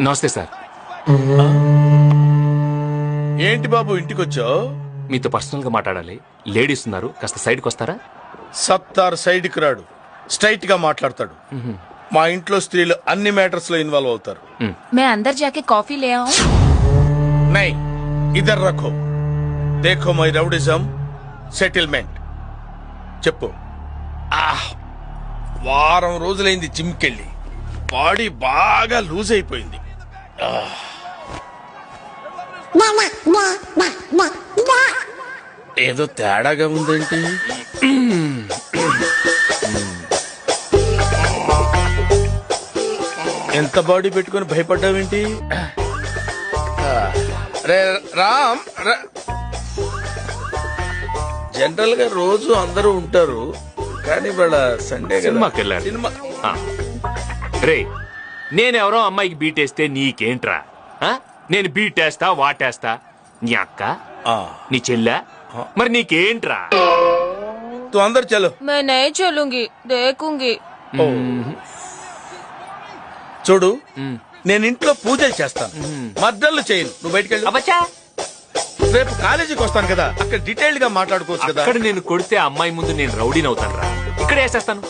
నమస్తే సార్. ఏంటి బాబు ఇంటికొచ్చావు? మీతో పర్సనల్ గా మాట్లాడాలి. లేడీస్ ఉన్నారు, కాస్త సైడ్కి వస్తారా? సత్తార్ సైడ్కి రాడు, స్ట్రైట్ గా మాట్లాడతాడు. మా ఇంట్లో స్త్రీలు అన్ని మ్యాటర్స్ లో ఇన్వాల్వ్ అవుతారు. मैं अंदर जाके कॉफी ले आऊं? నై ఇద్దరు రఖో, దేఖో మై రౌడిజం సెటిల్మెంట్. చెప్పు. వారం రోజులైంది జిమ్కెళ్ళి, బాడీ బాగా లూజ్ అయిపోయింది. ఏదో తేడాగా ఉందేంటి? ఎంత బాడీ పెట్టుకుని భయపడ్డావేంటి? రే రామ్, జనరల్ గా రోజు అందరూ ఉంటారు, కానీ వాళ్ళ సండే సినిమాకి వెళ్ళారు. సినిమా రే, నేనెవరో అమ్మాయికి బీటేస్తే నీకేంట్రా? నేను బీటేస్తా వాటేస్తా. నీ అక్క, నీ చెల్లె, మరి నీకేంట్రా? తు అందరు చలో. मैं नहीं चलूंगी, देखूंगी. చూడు, నేను ఇంట్లో పూజలు చేస్తాను, మద్దళ్ళు చేయను. నువ్వు బయటకు వెళ్ళు. అబ్బచ్చా, రేపు కాలేజీకి వస్తాను కదా, అక్కడ డీటెయిల్డ్ గా మాట్లాడుకోవచ్చు కదా. అక్కడ నేను కొడితే అమ్మాయి ముందు నేను రౌడీని అవుతాను రా. ఇక్కడ వేసేస్తాను.